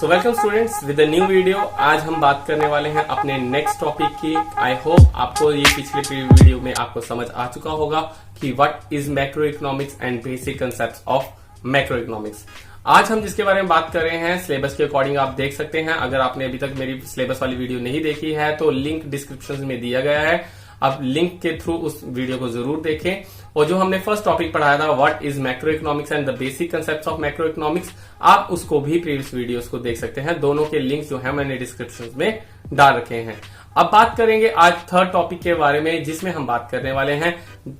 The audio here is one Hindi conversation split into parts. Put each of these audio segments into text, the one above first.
So welcome students with a new video. आज हम बात करने वाले हैं अपने नेक्स्ट टॉपिक की। आई होप आपको ये पिछले वीडियो में आपको समझ आ चुका होगा कि what is macro economics and basic concepts of macro economics. आज हम जिसके बारे में बात कर रहे हैं सिलेबस के अकॉर्डिंग आप देख सकते हैं। अगर आपने अभी तक मेरी सिलेबस वाली वीडियो नहीं देखी है तो लिंक डिस्क्रिप्शन में दिया गया है, आप लिंक के थ्रू उस वीडियो को जरूर देखें। और जो हमने फर्स्ट टॉपिक पढ़ाया था what is macro economics and the basic concepts of macro economics, आप उसको भी प्रीवियस वीडियोस को देख सकते हैं। दोनों के लिंक जो है मैंने डिस्क्रिप्शन में डाल रखे हैं। अब बात करेंगे आज थर्ड टॉपिक के बारे में, जिसमें हम बात करने वाले हैं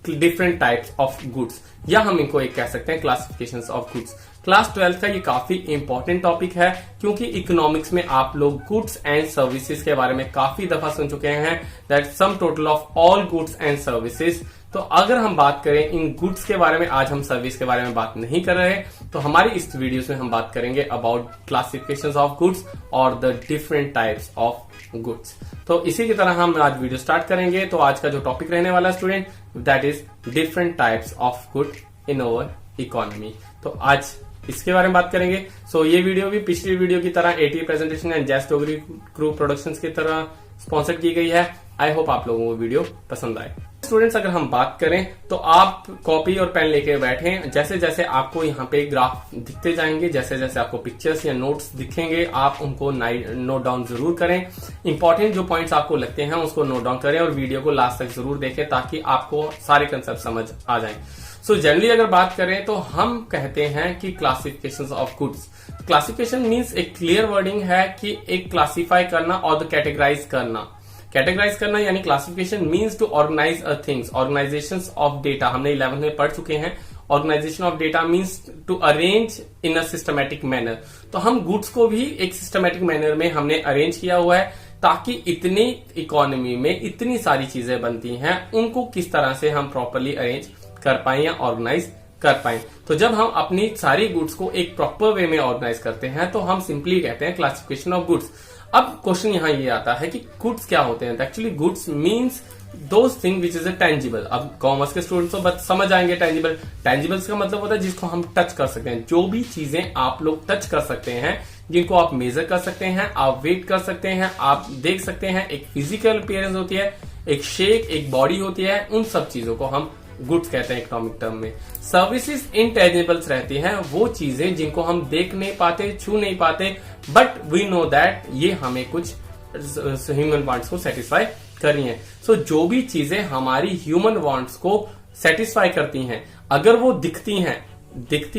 डिफरेंट टाइप्स ऑफ गुड्स, या हम इनको एक कह सकते हैं क्लासिफिकेशंस ऑफ गुड्स। क्लास 12 का ये काफी इंपॉर्टेंट टॉपिक है क्योंकि इकोनॉमिक्स में आप लोग गुड्स एंड सर्विसेज के बारे में काफी दफा सुन चुके हैं, that sum total of all goods and services. तो अगर हम बात करें इन गुड्स के बारे में, आज हम सर्विस के बारे में बात नहीं कर रहे, तो हमारी इस वीडियो में हम बात करेंगे अबाउट क्लासिफिकेशंस ऑफ गुड्स और the different types of goods. तो इसी की तरह हम आज वीडियो स्टार्ट करेंगे। तो आज का जो टॉपिक रहने वाला student, that is different types of good in our economy. तो आज इसके बारे में बात करेंगे। सो ये वीडियो भी पिछली वीडियो की तरह एटी प्रेजेंटेशन एंड जैस डोगरी क्रू प्रोडक्शंस की तरह स्पॉन्सर की गई है। आई होप आप लोगों को वीडियो पसंद आए। स्टूडेंट्स, अगर हम बात करें तो आप कॉपी और पेन लेके बैठें। जैसे जैसे आपको यहाँ पे ग्राफ दिखते जाएंगे, जैसे जैसे आपको पिक्चर्स या नोट्स दिखेंगे, आप उनको नोट डाउन जरूर करें। इंपॉर्टेंट जो पॉइंट्स आपको लगते हैं उसको नोट डाउन करें और वीडियो को लास्ट तक जरूर देखें ताकि आपको सारे कंसेप्ट समझ आ जाएं। सो जनरली अगर बात करें तो हम कहते हैं कि classification of goods. Classification means एक क्लियर वर्डिंग है कि एक क्लासिफाई करना और कैटेगराइज करना। कैटेगराइज करना यानी classification means to organise a things, organisation of data. हमने 11th में पढ़ चुके हैं। Organisation of data means to arrange in a systematic manner. तो हम गुड्स को भी एक सिस्टमैटिक मैनर में हमने अरेंज किया हुआ है ताकि इतनी इकोनॉमी में इतनी सारी चीजें बनती हैं, उनको किस तरह से हम प्रॉपरली अरेंज कर पाए या ऑर्गेनाइज कर पाए। तो जब हम अपनी सारी गुड्स को एक प्रॉपर वे में ऑर्गेनाइज करते हैं तो हम सिंपली कहते हैं क्लासिफिकेशन ऑफ गुड्स। अब क्वेश्चन यहाँ ये आता है कि गुड्स क्या होते हैं। Actually goods means those thing which is a tangible. अब कॉमर्स के स्टूडेंट्स तो समझ आएंगे टेंजिबल। टेंजिबल्स का मतलब होता है जिसको हम टच कर सकते हैं। जो भी चीजें आप लोग टच कर सकते हैं, जिनको आप मेजर कर सकते हैं, आप वेट कर सकते हैं, आप देख सकते हैं, एक फिजिकल अपीयरेंस होती है, एक शेप, एक बॉडी होती है, उन सब चीजों को हम गुड्स कहते हैं इकोनॉमिक टर्म में। सर्विसेज इनटेंजिबल्स रहती हैं, वो चीजें जिनको हम देख नहीं पाते, छू नहीं पाते, बट वी नो दैट ये हमें कुछ ह्यूमन वांट्स को सेटिस्फाई कर रही हैं। सो जो भी चीजें हमारी ह्यूमन वांट्स को सेटिस्फाई करती हैं, अगर वो दिखती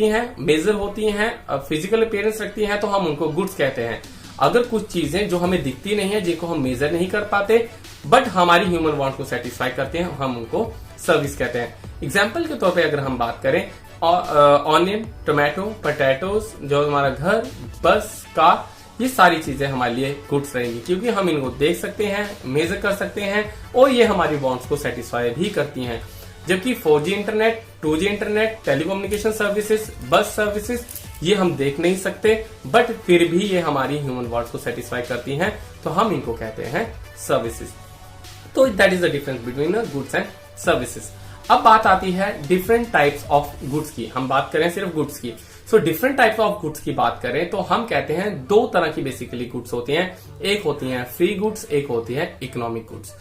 हैं, मेजर होती हैं, फिजिकल अपीयरेंस रखती हैं, तो हम उनको गुड्स कहते हैं। अगर कुछ चीजें जो हमें दिखती नहीं है, जिनको हम मेजर नहीं कर पाते, बट हमारी ह्यूमन वांट को सेटिस्फाई करते हैं, हम उनको सर्विस कहते हैं। एग्जाम्पल के तौर पे अगर हम बात करें, ऑनियन, टोमेटो, पोटैटोज, जो हमारा घर, बस, कार, ये सारी चीजें हमारे लिए गुड्स रहेंगी क्योंकि हम इनको देख सकते हैं, मेजर कर सकते हैं और ये हमारी वांट्स को सेटिस्फाई भी करती हैं। जबकि 4G internet, 2G internet, telecommunication services, bus services, ये हम देख नहीं सकते, बट फिर भी ये हमारी ह्यूमन वांट्स को सेटिस्फाई करती हैं, तो हम इनको कहते हैं सर्विसेज। तो that is the difference between goods and services. अब बात आती है डिफरेंट टाइप्स ऑफ गुड्स की। हम बात करें सिर्फ गुड्स की। So different types of goods की बात करें तो हम कहते हैं दो तरह की बेसिकली गुड्स होती हैं। एक होती हैं फ्री गुड्स, एक होती है इकोनॉमिक गुड्स।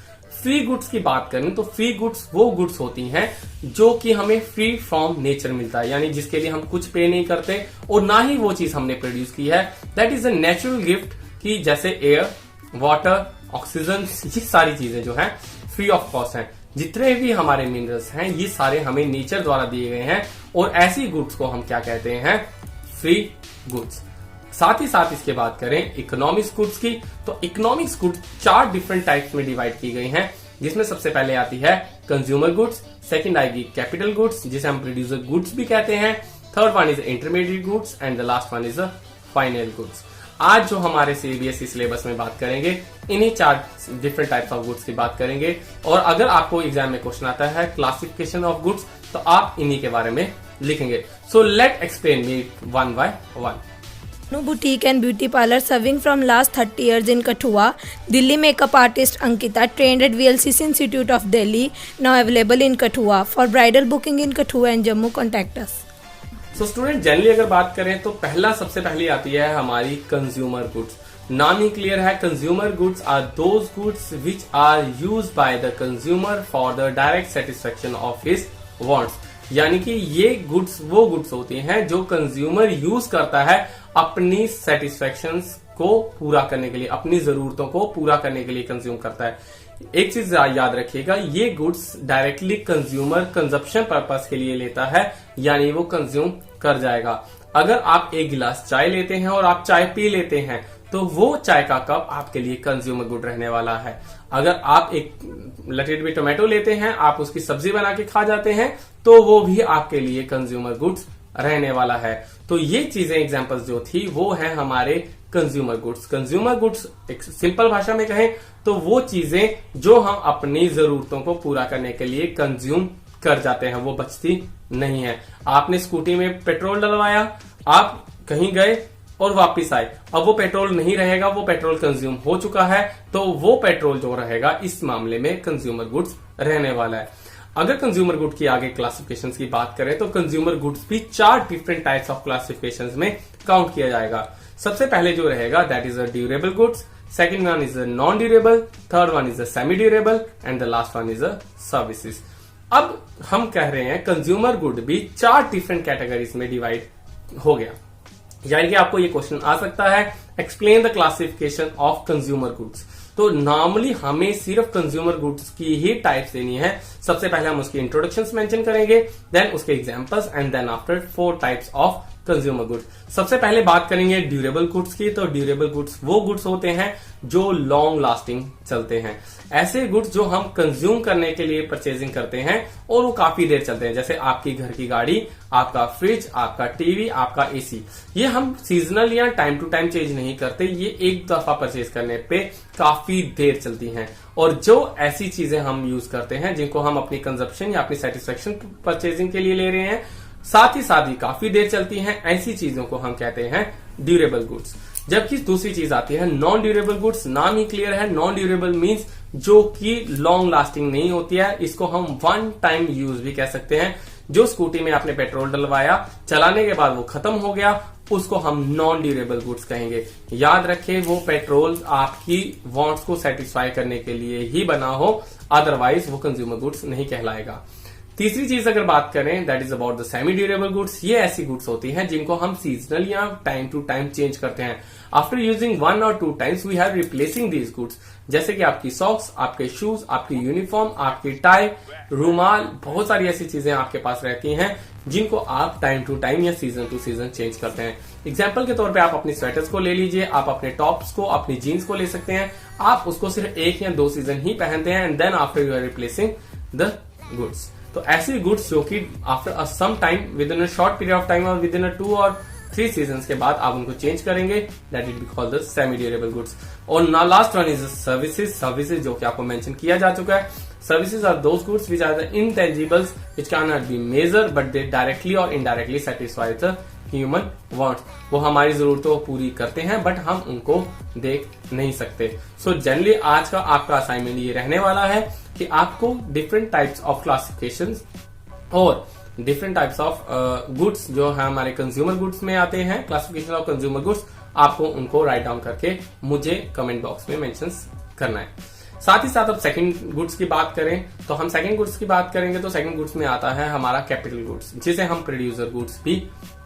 फ्री गुड्स की बात करें तो फ्री गुड्स वो गुड्स होती हैं जो कि हमें फ्री फ्रॉम नेचर मिलता है, यानी जिसके लिए हम कुछ पे नहीं करते और ना ही वो चीज हमने प्रोड्यूस की है। That is a natural gift की जैसे एयर, वाटर, ऑक्सीजन, ये सारी चीजें जो है फ्री ऑफ कॉस्ट हैं। जितने भी हमारे मिनरल्स हैं ये सारे हमें नेचर द्वारा दिए गए हैं और ऐसी गुड्स को हम क्या कहते हैं, फ्री गुड्स। साथ ही साथ इसके बात करें इकोनॉमिक्स गुड्स की, तो इकोनॉमिक्स गुड्स 4 डिफरेंट टाइप्स में डिवाइड की गई हैं, जिसमें सबसे पहले आती है कंज्यूमर गुड्स, सेकंड आएगी कैपिटल गुड्स जिसे हम प्रोड्यूसर गुड्स भी कहते हैं, third one is intermediate goods and the last one is final goods. आज जो हमारे सीबीएसई सिलेबस में बात करेंगे, इन्हीं 4 डिफरेंट टाइप्स ऑफ गुड्स की बात करेंगे। और अगर आपको एग्जाम में क्वेश्चन आता है क्लासिफिकेशन ऑफ गुड्स, तो आप इन्हीं के बारे में लिखेंगे। So let explain me one by one. Boutique and beauty parlor serving from last 30 years in Kathua. Delhi makeup artist Ankita trained at VLCC Institute of Delhi, now available in Kathua. For bridal booking in Kathua and Jammu, contact us. So student generally अगर बात करें तो सबसे पहले आती है हमारी कंज्यूमर गुड्स। नाम ही क्लियर है, consumer goods are those goods which are used by the consumer for the direct satisfaction of his wants. यानी कि ये गुड्स वो गुड्स होती हैं जो कंज्यूमर यूज करता है अपनी सेटिस्फेक्शंस को पूरा करने के लिए, अपनी जरूरतों को पूरा करने के लिए कंज्यूम करता है। एक चीज याद रखिएगा, ये goods directly consumer consumption purpose के लिए लेता है, यानी वो कंज्यूम कर जाएगा। अगर आप एक गिलास चाय लेते हैं और आप चाय पी लेते हैं तो वो चाय का कप आपके लिए कंज्यूमर गुड रहने वाला है। अगर आप एक लटेड हुई टोमेटो लेते हैं, आप उसकी सब्जी बना के खा जाते हैं, तो वो भी आपके लिए कंज्यूमर गुड्स रहने वाला है। तो ये चीजें एग्जांपल्स जो थी वो है हमारे कंज्यूमर गुड्स। कंज्यूमर गुड्स एक सिंपल भाषा में कहें तो वो चीजें जो हम अपनी जरूरतों को पूरा करने के लिए कंज्यूम कर जाते हैं, वो बचती नहीं है। आपने स्कूटी में पेट्रोल डलवाया, आप कहीं गए और वापस आए, अब वो पेट्रोल नहीं रहेगा, वो पेट्रोल कंज्यूम हो चुका है, तो वो पेट्रोल जो रहेगा इस मामले में कंज्यूमर गुड्स रहने वाला है। अगर कंज्यूमर गुड की आगे क्लासिफिकेशंस की बात करें तो कंज्यूमर गुड्स भी 4 डिफरेंट टाइप्स ऑफ क्लासिफिकेशंस में काउंट किया जाएगा। सबसे पहले जो रहेगा that is a durable goods, second one is a non durable, third one is a semi durable and the last one is a services. अब हम कह रहे हैं कंज्यूमर गुड भी 4 डिफरेंट कैटेगरीज में डिवाइड हो गया। यानी कि आपको ये क्वेश्चन आ सकता है, explain the classification of consumer goods. तो नॉर्मली हमें सिर्फ कंज्यूमर गुड्स की ही टाइप्स देनी है। सबसे पहले हम उसकी इंट्रोडक्शंस मेंशन करेंगे, देन उसके examples and then after 4 types of consumer goods. सबसे पहले बात करेंगे ड्यूरेबल गुड्स की। तो ड्यूरेबल गुड्स वो गुड्स होते हैं जो लॉन्ग लास्टिंग चलते हैं। ऐसे गुड्स जो हम कंज्यूम करने के लिए परचेजिंग करते हैं और वो काफी देर चलते हैं, जैसे आपकी घर की गाड़ी, आपका फ्रिज, आपका टीवी, आपका एसी। ये हम सीजनल या टाइम टू टाइम चेंज नहीं करते, ये एक दफा परचेज करने पे काफी देर चलती हैं। और जो ऐसी चीजें हम यूज करते हैं जिनको हम अपनी कंजप्शन या अपनी सेटिस्फेक्शन परचेजिंग के लिए ले रहे हैं, साथ ही काफी देर चलती हैं, ऐसी चीजों को हम कहते हैं ड्यूरेबल गुड्स। जबकि दूसरी चीज आती है नॉन ड्यूरेबल गुड्स। नाम ही क्लियर है, नॉन ड्यूरेबल मींस जो कि लॉन्ग लास्टिंग नहीं होती है। इसको हम वन टाइम यूज भी कह सकते हैं। जो स्कूटी में आपने पेट्रोल डलवाया, चलाने के बाद वो खत्म हो गया, उसको हम नॉन ड्यूरेबल गुड्स कहेंगे। याद रखें, वो पेट्रोल आपकी वांट्स को सेटिस्फाई करने के लिए ही बना हो, अदरवाइज वो कंज्यूमर गुड्स नहीं कहलाएगा। तीसरी चीज अगर बात करें that is about the semi durable goods. ये ऐसी गुड्स होती हैं जिनको हम सीजनल या टाइम टू टाइम चेंज करते हैं। After using 1 or 2 times we have replacing these goods. जैसे कि आपकी सॉक्स, आपके शूज, आपकी यूनिफॉर्म, आपकी टाई, रुमाल, बहुत सारी ऐसी चीजें आपके पास रहती हैं जिनको आप टाइम टू टाइम या सीजन टू सीजन चेंज करते हैं। एग्जाम्पल के तौर पे आप अपनी स्वेटर्स को ले लीजिए, आप अपने टॉप्स को, अपनी जीन्स को ले सकते हैं। आप उसको सिर्फ 1 या 2 सीजन ही पहनते हैं and then after you are replacing the goods. तो ऐसी गुड्स जो कि after some time within a short period of time और विद इन 2 or 3 सीजन्स के बाद आप उनको चेंज करेंगे, that it be called the semi durable goods. और ना last one is services. Services जो कि आपको मेंशन किया जा चुका है। Services are those goods which are the intangibles which can not be measure but they directly और indirectly satisfy the human wants. वो हमारी जरूरतों को पूरी करते हैं बट हम उनको देख नहीं सकते। सो जनरली आज का आपका असाइनमेंट ये रहने वाला है कि आपको डिफरेंट टाइप्स ऑफ क्लासिफिकेशंस और डिफरेंट टाइप्स ऑफ गुड्स जो है हमारे कंज्यूमर गुड्स में आते हैं, क्लासिफिकेशन ऑफ कंज्यूमर गुड्स, आपको उनको राइट डाउन करके मुझे कमेंट बॉक्स में मेंशन करना है। साथ ही साथ अब सेकंड गुड्स की बात करें तो हम सेकंड गुड्स की बात करेंगे तो सेकंड गुड्स में आता है हमारा कैपिटल गुड्स, जिसे हम प्रोड्यूसर गुड्स भी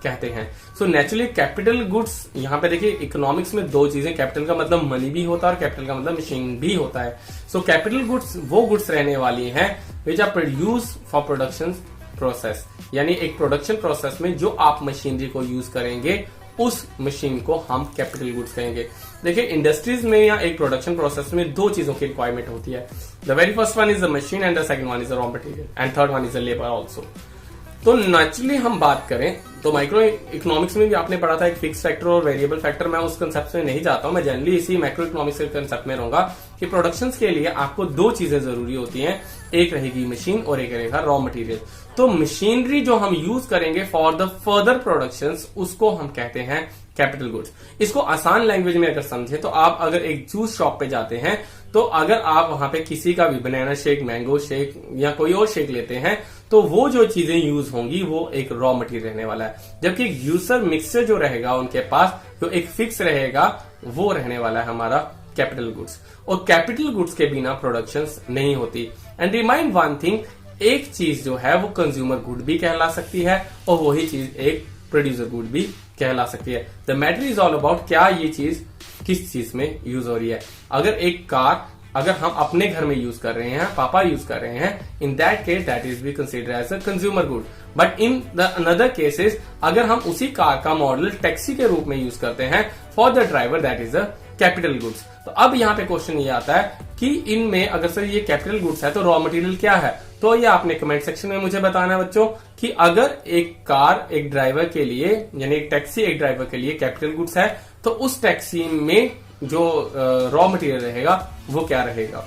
कहते हैं। सो नेचुरली कैपिटल गुड्स, यहाँ पे देखिए इकोनॉमिक्स में 2 चीजें, कैपिटल का मतलब मनी भी होता है और कैपिटल का मतलब मशीन भी होता है। सो कैपिटल गुड्स वो गुड्स रहने वाली हैं which are produce for production process, यानी एक प्रोडक्शन प्रोसेस में जो आप मशीनरी को यूज करेंगे उस मशीन को हम कैपिटल गुड्स कहेंगे। देखिए इंडस्ट्रीज में या एक प्रोडक्शन प्रोसेस में 2 चीजों की रिक्वायरमेंट होती है। The very first one is the machine and the second one is the raw material and third one is the labour also. तो नेचुरली हम बात करें तो माइक्रो इकोनॉमिक्स में भी आपने पढ़ा था एक फिक्स फैक्टर और वेरिएबल फैक्टर। मैं उस कंसेप्ट में नहीं जाता हूं, मैं जनरली इसी मैक्रो इकोनॉमिक्स के कंसेप्ट में रहूंगा कि प्रोडक्शन के लिए आपको 2 चीजें जरूरी होती हैं, एक रहेगी मशीन और एक रहेगा रॉ मटेरियल। तो मशीनरी जो हम यूज करेंगे फॉर द फर्दर प्रोडक्शन उसको हम कहते हैं कैपिटल गुड्स। इसको आसान लैंग्वेज में अगर समझे तो आप अगर एक जूस शॉप पे जाते हैं तो अगर आप वहां पे किसी का भी बनाना शेक, मैंगो शेक या कोई और शेक लेते हैं तो वो जो चीजें यूज होंगी वो एक रॉ मटेरियल रहने वाला है, जबकि एक यूजर मिक्सचर जो रहेगा उनके पास जो एक फिक्स रहेगा वो रहने वाला है हमारा कैपिटल गुड्स। और कैपिटल गुड्स के बिना प्रोडक्शन नहीं होती। एंड रिमाइंड वन थिंग, एक चीज जो है वो कंज्यूमर गुड भी कहला सकती है और वही चीज एक प्रोड्यूसर गुड भी कहला सकती है। The matter is all about क्या ये चीज किस चीज में यूज हो रही है। अगर एक कार अगर हम अपने घर में यूज कर रहे हैं, पापा यूज कर रहे हैं, in that case that is be consider as a consumer good. But in the another cases अगर हम उसी कार का मॉडल टैक्सी के रूप में यूज करते हैं for the driver, that is a capital goods. तो अब यहाँ पे क्वेश्चन ये आता है कि इनमें अगर सर ये कैपिटल गुड्स है तो रॉ मटेरियल क्या है। तो ये आपने कमेंट सेक्शन में मुझे बताना है बच्चों कि अगर एक कार एक ड्राइवर के लिए यानी एक टैक्सी एक ड्राइवर के लिए कैपिटल गुड्स है तो उस टैक्सी में जो रॉ मटेरियल रहेगा वो क्या रहेगा।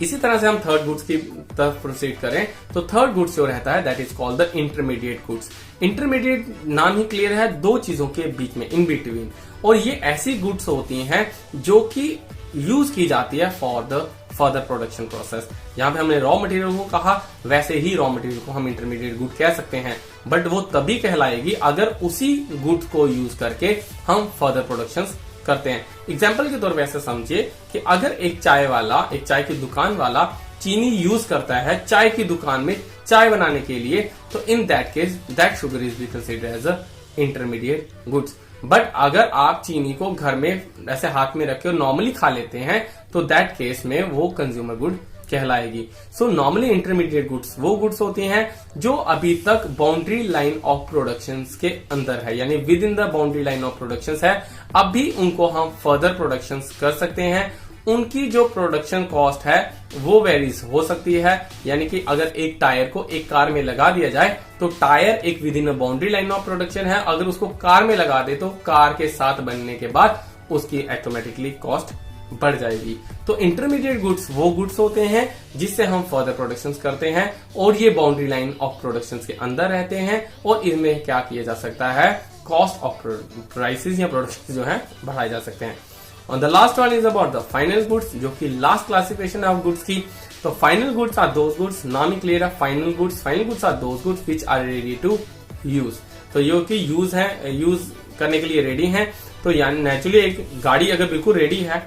इसी तरह से हम थर्ड गुड्स की तरफ प्रोसीड करें तो थर्ड गुड्स जो रहता है that is called the intermediate goods. Intermediate नाम ही क्लियर है, दो चीजों के बीच में, इन बिटवीन। और ये ऐसी गुड्स होती हैं जो कि यूज की जाती है for the further production process. यहाँ पे हमने रॉ मटेरियल को कहा, वैसे ही रॉ मटेरियल को हम इंटरमीडिएट गुड कह सकते हैं, बट वो तभी कहलाएगी अगर उसी गुड को यूज करके हम फर्दर प्रोडक्शन करते हैं। एग्जाम्पल के तौर पर ऐसे समझिए कि अगर एक चाय की दुकान वाला चीनी यूज करता है चाय की दुकान में चाय बनाने के लिए, तो in that case that sugar is be considered as a intermediate goods. But अगर आप चीनी को घर में ऐसे हाथ में रखे और नॉर्मली खा लेते हैं तो दैट केस में वो कंज्यूमर गुड कहलाएगी। सो नॉर्मली इंटरमीडिएट गुड्स वो गुड्स होती हैं जो अभी तक बाउंड्री लाइन ऑफ प्रोडक्शंस के अंदर है, यानी with in the boundary line of productions है। अब भी उनको हम फर्दर प्रोडक्शंस कर सकते हैं। उनकी जो प्रोडक्शन कॉस्ट है वो वेरीज हो सकती है, यानी कि अगर एक टायर को एक कार में लगा दिया जाए तो टायर एक with in boundary line of production है, अगर उसको कार में लगा दे तो कार के साथ बनने के बाद उसकी ऑटोमेटिकली कॉस्ट बढ़ जाएगी। तो इंटरमीडिएट गुड्स वो गुड्स होते हैं जिससे हम फर्दर प्रोडक्शन करते हैं और ये बाउंड्री लाइन ऑफ प्रोडक्शन के अंदर रहते हैं और इनमें क्या किया जा सकता है, कॉस्ट ऑफ प्राइसेस या प्रोडक्शन जो है बढ़ाए जा सकते हैं। On the last one is about the final goods, जो कि लास्ट क्लासिफिकेशन है ऑफ गुड्स की। तो final goods are those goods, नाम ही क्लियर है final goods are those goods which are ready to use. तो ये कि यूज है, यूज करने के लिए रेडी हैं। तो यानी नेचुरली एक गाड़ी अगर बिल्कुल रेडी है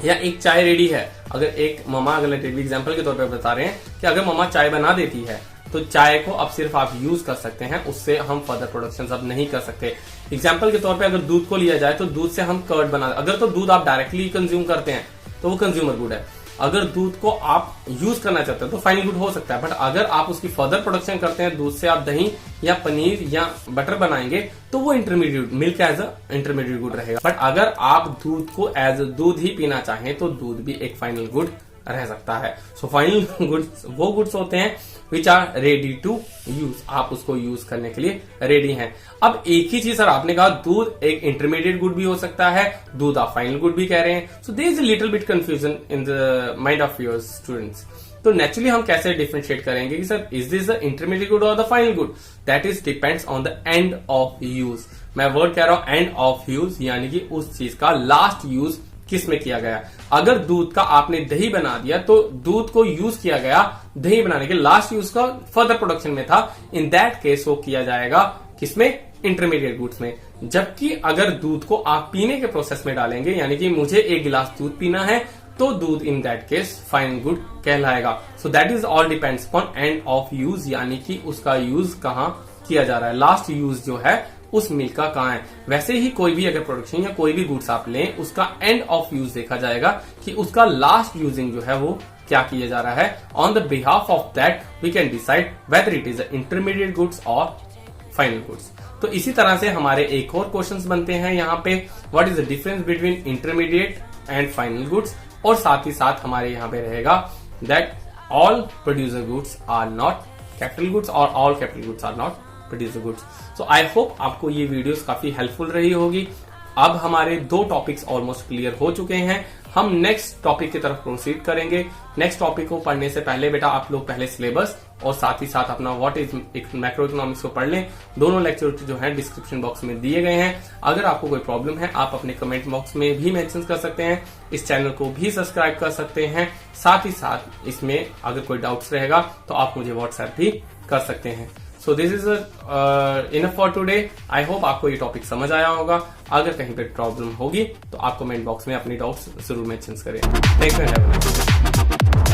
या एक चाय रेडी है, अगर एक ममा, अगर एग्जाम्पल के तौर पर बता रहे हैं कि अगर ममा चाय बना देती है तो चाय को अब सिर्फ आप यूज कर सकते हैं, उससे हम फर्दर प्रोडक्शन अब नहीं कर सकते। एग्जाम्पल के तौर पे अगर दूध को लिया जाए तो दूध से हम कर्ड बना, अगर तो दूध आप डायरेक्टली कंज्यूम करते हैं तो वो कंज्यूमर गुड है। अगर दूध को आप यूज करना चाहते हैं तो फाइनल गुड हो सकता है, बट अगर आप उसकी फर्दर प्रोडक्शन करते हैं, दूध से आप दही या पनीर या बटर बनाएंगे तो वो intermediate milk as a intermediate good रहेगा। बट अगर आप दूध को एज अ दूध ही पीना चाहें तो दूध भी एक फाइनल गुड रह सकता है। सो फाइनल गुड्स वो गुड्स होते हैं which are ready to use, आप उसको यूज करने के लिए रेडी हैं। अब एक ही चीज सर आपने कहा दूध एक इंटरमीडिएट गुड भी हो सकता है, दूध आप फाइनल गुड भी कह रहे हैं। So there is a little bit confusion in the mind of your students. तो नेचुरली हम कैसे डिफरेंशिएट करेंगे कि sir is this the intermediate good और the final good, that is depends on the end of use. मैं वर्ड कह रहा हूं एंड ऑफ यूज, यानी कि उस चीज का लास्ट यूज किस में किया गया। अगर दूध का आपने दही बना दिया तो दूध को यूज किया गया दही बनाने के, लास्ट यूज का फर्दर प्रोडक्शन में था, इन दैट केस वो किया जाएगा किसमें, इंटरमीडिएट गुड्स में। जबकि अगर दूध को आप पीने के प्रोसेस में डालेंगे, यानी कि मुझे एक गिलास दूध पीना है तो दूध in that case final good कहलाएगा। So that is all depends upon end of use, यानी कि उसका यूज कहां किया जा रहा है, लास्ट यूज जो है उस मिल्क का कहां है। वैसे ही कोई भी अगर प्रोडक्शन या कोई भी गुड्स आप लें उसका एंड ऑफ यूज देखा जाएगा कि उसका लास्ट यूजिंग जो है वो क्या किया जा रहा है। On the behalf of that we can decide whether it is intermediate goods और फाइनल गुड्स। तो इसी तरह से हमारे एक और क्वेश्चंस बनते हैं यहाँ पे, what is the difference between intermediate and final goods, और साथ ही साथ हमारे यहाँ पे रहेगा that all producer goods are not capital goods और all capital goods are not producer goods. So I hope आपको ये वीडियोस काफी हेल्पफुल रही होगी। अब हमारे दो टॉपिक्स ऑलमोस्ट क्लियर हो चुके हैं। हम नेक्स्ट टॉपिक की तरफ प्रोसीड करेंगे। नेक्स्ट टॉपिक को पढ़ने से पहले बेटा आप लोग पहले सिलेबस और साथ ही साथ अपना व्हाट इज मैक्रो इकोनॉमिक्स को पढ़ लें। दोनों लेक्चर जो है डिस्क्रिप्शन बॉक्स में दिए गए हैं। अगर आपको कोई प्रॉब्लम है आप अपने कमेंट बॉक्स में भी मेंशन कर सकते हैं। इस चैनल को भी सब्सक्राइब कर सकते हैं। साथ ही साथ इसमें अगर कोई डाउट्स रहेगा तो आप मुझे व्हाट्सएप भी कर सकते हैं। So this is enough for today. I hope आपको ये टॉपिक समझ आया होगा। अगर कहीं पे प्रॉब्लम होगी तो आप कमेंट बॉक्स में अपनी डाउट्स जरूर मेंशन करें। Thank you.